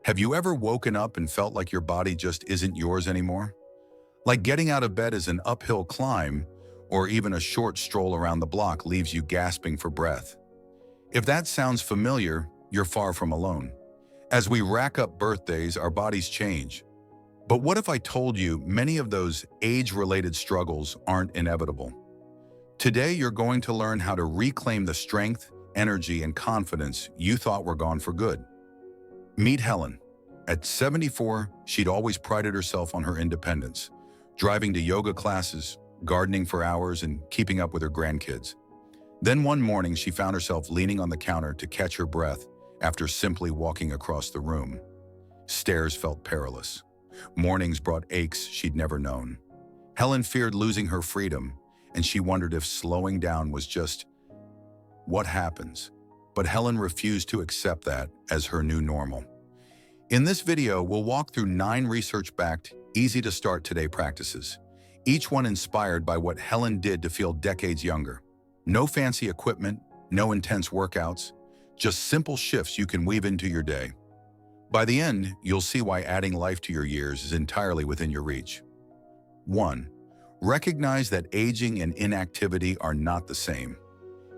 Have you ever woken up and felt like your body just isn't yours anymore? Like getting out of bed is an uphill climb, or even a short stroll around the block leaves you gasping for breath. If that sounds familiar, you're far from alone. As we rack up birthdays, our bodies change. But what if I told you many of those age-related struggles aren't inevitable? Today, you're going to learn how to reclaim the strength, energy, and confidence you thought were gone for good. Meet Helen. At 74, she'd always prided herself on her independence, driving to yoga classes, gardening for hours, and keeping up with her grandkids. Then one morning, she found herself leaning on the counter to catch her breath after simply walking across the room. Stairs felt perilous. Mornings brought aches she'd never known. Helen feared losing her freedom, and she wondered if slowing down was just what happens. But Helen refused to accept that as her new normal. In this video, we'll walk through 9 research-backed, easy-to-start today practices, each one inspired by what Helen did to feel decades younger. No fancy equipment, no intense workouts, just simple shifts you can weave into your day. By the end, you'll see why adding life to your years is entirely within your reach. 1. Recognize that aging and inactivity are not the same.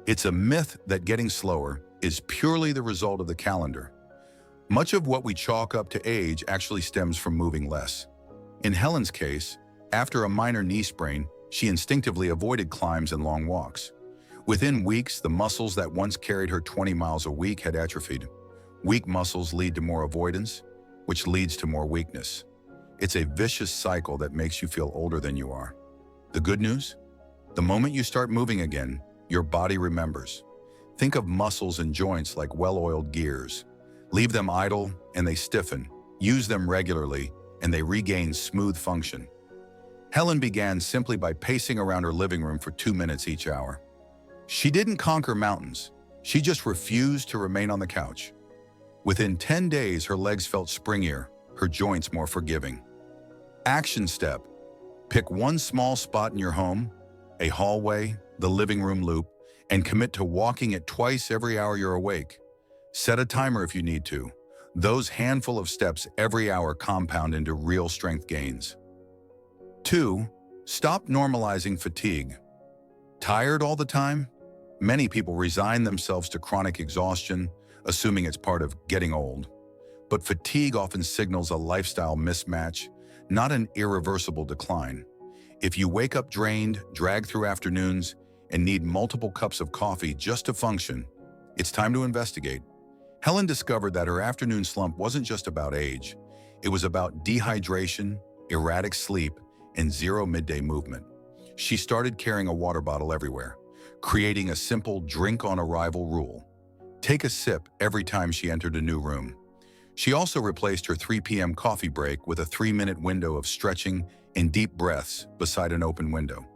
It's a myth that getting slower is purely the result of the calendar. Much of what we chalk up to age actually stems from moving less. In Helen's case, after a minor knee sprain, she instinctively avoided climbs and long walks. Within weeks, the muscles that once carried her 20 miles a week had atrophied. Weak muscles lead to more avoidance, which leads to more weakness. It's a vicious cycle that makes you feel older than you are. The good news? The moment you start moving again, your body remembers. Think of muscles and joints like well-oiled gears. Leave them idle and they stiffen. Use them regularly and they regain smooth function. Helen began simply by pacing around her living room for 2 minutes each hour. She didn't conquer mountains. She just refused to remain on the couch. Within 10 days, her legs felt springier, her joints more forgiving. Action step. Pick one small spot in your home, a hallway, the living room loop, and commit to walking it twice every hour you're awake. Set a timer if you need to. Those handful of steps every hour compound into real strength gains. 2. Stop normalizing fatigue. Tired all the time? Many people resign themselves to chronic exhaustion, assuming it's part of getting old. But fatigue often signals a lifestyle mismatch, not an irreversible decline. If you wake up drained, drag through afternoons, and need multiple cups of coffee just to function, it's time to investigate. Helen discovered that her afternoon slump wasn't just about age. It was about dehydration, erratic sleep, and zero midday movement. She started carrying a water bottle everywhere, creating a simple drink-on-arrival rule. Take a sip every time she entered a new room. She also replaced her 3 p.m. coffee break with a 3-minute window of stretching and deep breaths beside an open window.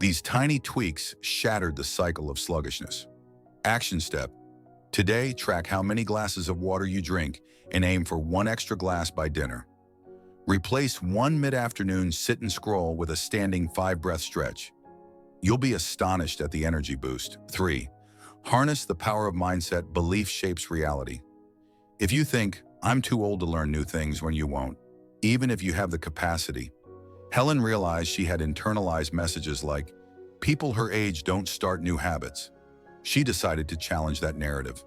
These tiny tweaks shattered the cycle of sluggishness. Action step. Today, track how many glasses of water you drink and aim for 1 extra glass by dinner. Replace one mid-afternoon sit and scroll with a standing 5-breath stretch. You'll be astonished at the energy boost. 3. Harness the power of mindset. Belief shapes reality. If you think, I'm too old to learn new things, when you won't, even if you have the capacity. Helen realized she had internalized messages like, people her age don't start new habits. She decided to challenge that narrative.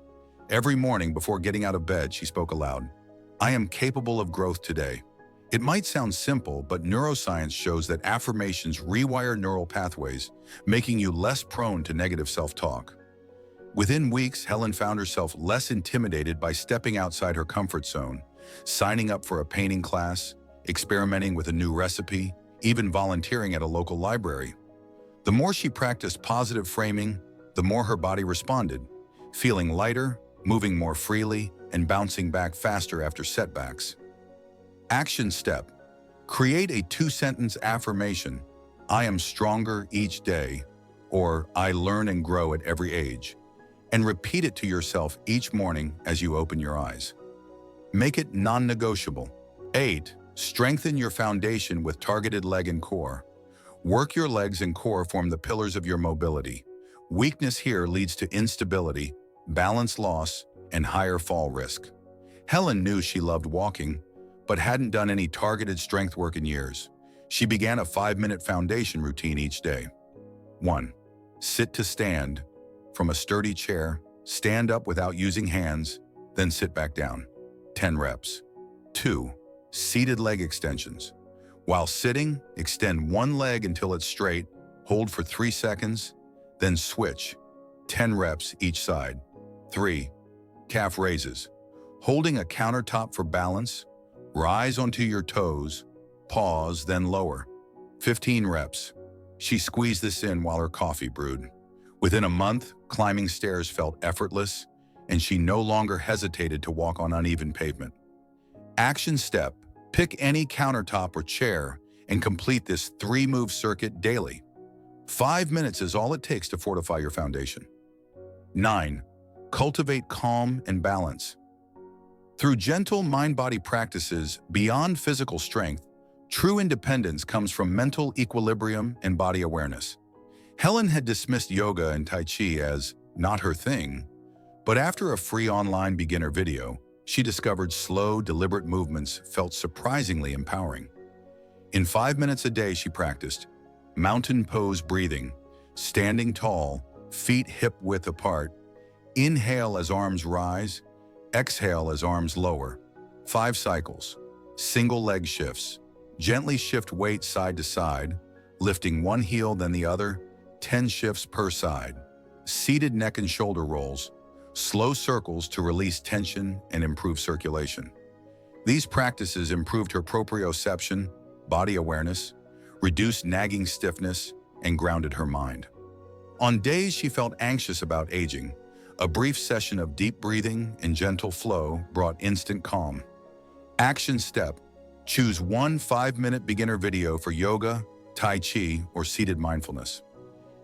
Every morning before getting out of bed, she spoke aloud, I am capable of growth today. It might sound simple, but neuroscience shows that affirmations rewire neural pathways, making you less prone to negative self-talk. Within weeks, Helen found herself less intimidated by stepping outside her comfort zone, signing up for a painting class, experimenting with a new recipe, even volunteering at a local library. The more she practiced positive framing, the more her body responded, feeling lighter, moving more freely, and bouncing back faster after setbacks. Action step. Create a 2-sentence affirmation. I am stronger each day, or I learn and grow at every age. And repeat it to yourself each morning as you open your eyes. Make it non-negotiable. 8. Strengthen your foundation with targeted leg and core. Work your legs and core form the pillars of your mobility. Weakness here leads to instability, balance loss, and higher fall risk. Helen knew she loved walking, but hadn't done any targeted strength work in years. She began a 5-minute foundation routine each day. 1. Sit to stand. From a sturdy chair, stand up without using hands, then sit back down. 10 reps. 2. Seated leg extensions. While sitting, extend one leg until it's straight, hold for 3 seconds, then switch. 10 reps each side. 3. Calf raises. Holding a countertop for balance, rise onto your toes, pause, then lower. 15 reps. She squeezed this in while her coffee brewed. Within a month, climbing stairs felt effortless, and she no longer hesitated to walk on uneven pavement. Action step. Pick any countertop or chair and complete this 3-move circuit daily. 5 minutes is all it takes to fortify your foundation. 9. Cultivate calm and balance. Through gentle mind-body practices beyond physical strength, true independence comes from mental equilibrium and body awareness. Helen had dismissed yoga and Tai Chi as not her thing, but after a free online beginner video, she discovered slow, deliberate movements felt surprisingly empowering. In 5 minutes a day, she practiced mountain pose breathing, standing tall, feet hip-width apart, inhale as arms rise, exhale as arms lower, 5 cycles, single leg shifts, gently shift weight side to side, lifting one heel then the other, 10 shifts per side, seated neck and shoulder rolls, slow circles to release tension and improve circulation. These practices improved her proprioception, body awareness, reduced nagging stiffness, and grounded her mind. On days she felt anxious about aging, a brief session of deep breathing and gentle flow brought instant calm. Action step. Choose one 5-minute beginner video for yoga, Tai Chi, or seated mindfulness.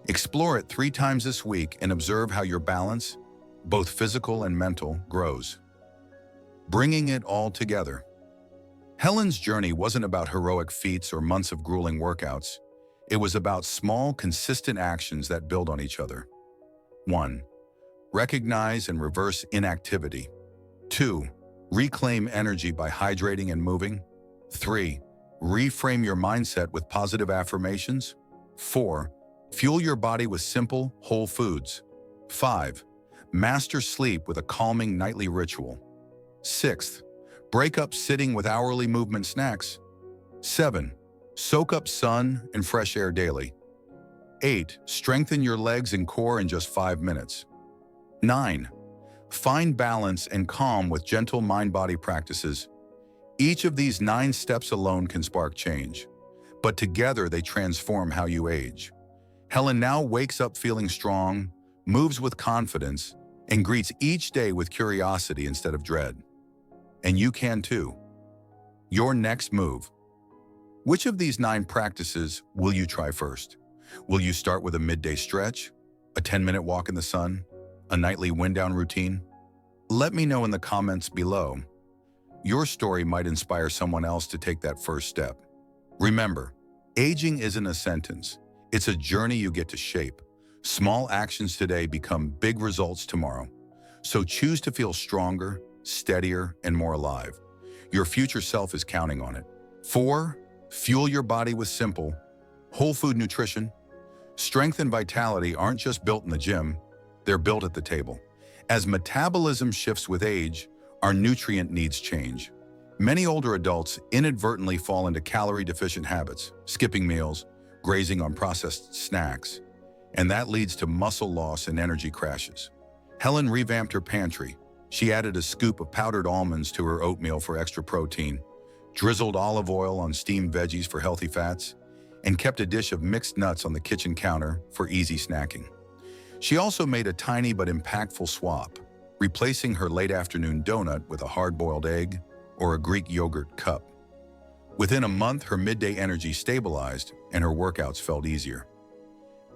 Explore it 3 times this week and observe how your balance, both physical and mental, grows. Bringing it all together. Helen's journey wasn't about heroic feats or months of grueling workouts. It was about small, consistent actions that build on each other. 1. Recognize and reverse inactivity. 2. Reclaim energy by hydrating and moving. 3. Reframe your mindset with positive affirmations. 4. Fuel your body with simple, whole foods. 5. Master sleep with a calming nightly ritual. 6th, break up sitting with hourly movement snacks. 7. Soak up sun and fresh air daily. 8. Strengthen your legs and core in just 5 minutes. 9. Find balance and calm with gentle mind-body practices. Each of these 9 steps alone can spark change, but together they transform how you age. Helen now wakes up feeling strong, moves with confidence, and greets each day with curiosity instead of dread. And you can too. Your next move. Which of these 9 practices will you try first? Will you start with a midday stretch, a 10-minute walk in the sun, a nightly wind-down routine? Let me know in the comments below. Your story might inspire someone else to take that first step. Remember, aging isn't a sentence. It's a journey you get to shape. Small actions today become big results tomorrow. So choose to feel stronger, steadier, and more alive. Your future self is counting on it. 4. Fuel your body with simple, whole food nutrition. Strength and vitality aren't just built in the gym, they're built at the table. As metabolism shifts with age, our nutrient needs change. Many older adults inadvertently fall into calorie-deficient habits, skipping meals, grazing on processed snacks, and that leads to muscle loss and energy crashes. Helen revamped her pantry. She added a scoop of powdered almonds to her oatmeal for extra protein, drizzled olive oil on steamed veggies for healthy fats, and kept a dish of mixed nuts on the kitchen counter for easy snacking. She also made a tiny but impactful swap, replacing her late afternoon donut with a hard-boiled egg or a Greek yogurt cup. Within a month, her midday energy stabilized and her workouts felt easier.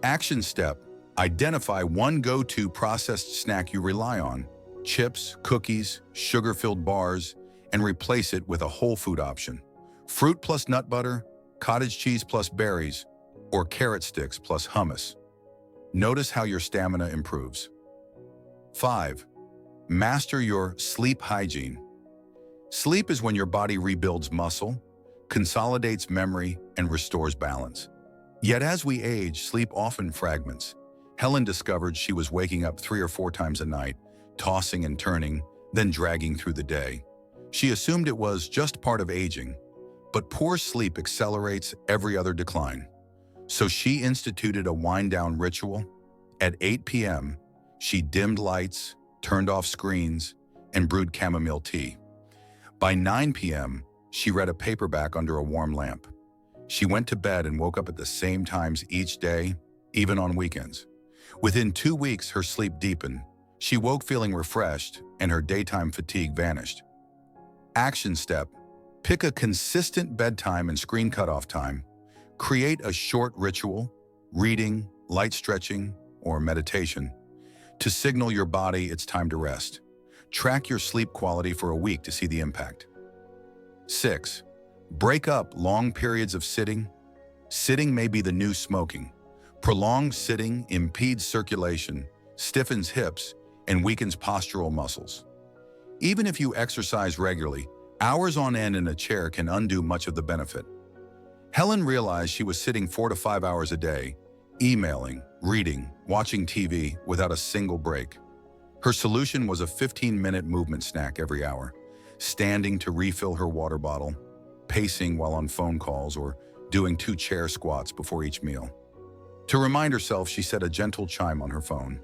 Action step: identify one go-to processed snack you rely on, chips, cookies, sugar-filled bars, and replace it with a whole food option. Fruit plus nut butter, cottage cheese plus berries, or carrot sticks plus hummus. Notice how your stamina improves. 5. Master your sleep hygiene. Sleep is when your body rebuilds muscle, consolidates memory, and restores balance. Yet as we age, sleep often fragments. Helen discovered she was waking up 3 or 4 times a night, tossing and turning, then dragging through the day. She assumed it was just part of aging, but poor sleep accelerates every other decline. So she instituted a wind-down ritual. At 8 p.m., she dimmed lights, turned off screens, and brewed chamomile tea. By 9 p.m., she read a paperback under a warm lamp. She went to bed and woke up at the same times each day, even on weekends. Within 2 weeks, her sleep deepened. She woke feeling refreshed, and her daytime fatigue vanished. Action step: pick a consistent bedtime and screen cutoff time. Create a short ritual, reading, light stretching, or meditation, to signal your body it's time to rest. Track your sleep quality for a week to see the impact. 6. Break up long periods of sitting. Sitting may be the new smoking. Prolonged sitting impedes circulation, stiffens hips, and weakens postural muscles. Even if you exercise regularly, hours on end in a chair can undo much of the benefit. Helen realized she was sitting 4 to 5 hours a day, emailing, reading, watching TV without a single break. Her solution was a 15-minute movement snack every hour, standing to refill her water bottle, pacing while on phone calls, or doing 2 chair squats before each meal. To remind herself, she set a gentle chime on her phone.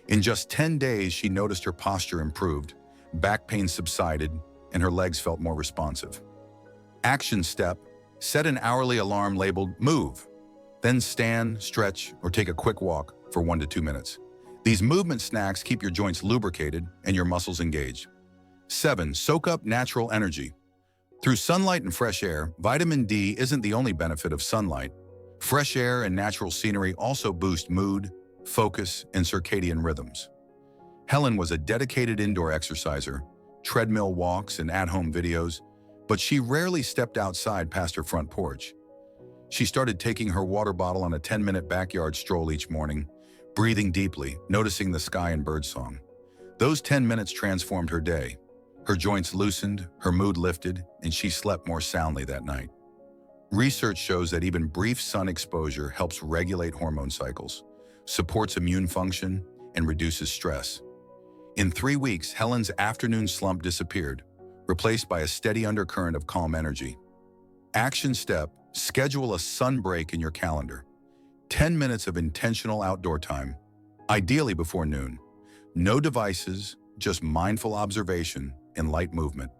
In just 10 days, she noticed her posture improved, back pain subsided, and her legs felt more responsive. Action step: set an hourly alarm labeled "Move." Then stand, stretch, or take a quick walk for 1 to 2 minutes. These movement snacks keep your joints lubricated and your muscles engaged. 7. Soak up natural energy. Through sunlight and fresh air, vitamin D isn't the only benefit of sunlight. Fresh air and natural scenery also boost mood, focus, and circadian rhythms. Helen was a dedicated indoor exerciser, treadmill walks and at-home videos, but she rarely stepped outside past her front porch. She started taking her water bottle on a 10-minute backyard stroll each morning, breathing deeply, noticing the sky and birdsong. Those 10 minutes transformed her day. Her joints loosened, her mood lifted, and she slept more soundly that night. Research shows that even brief sun exposure helps regulate hormone cycles, supports immune function, and reduces stress. In 3 weeks, Helen's afternoon slump disappeared, replaced by a steady undercurrent of calm energy. Action step: schedule a sun break in your calendar. 10 minutes of intentional outdoor time, ideally before noon. No devices, just mindful observation and light movement.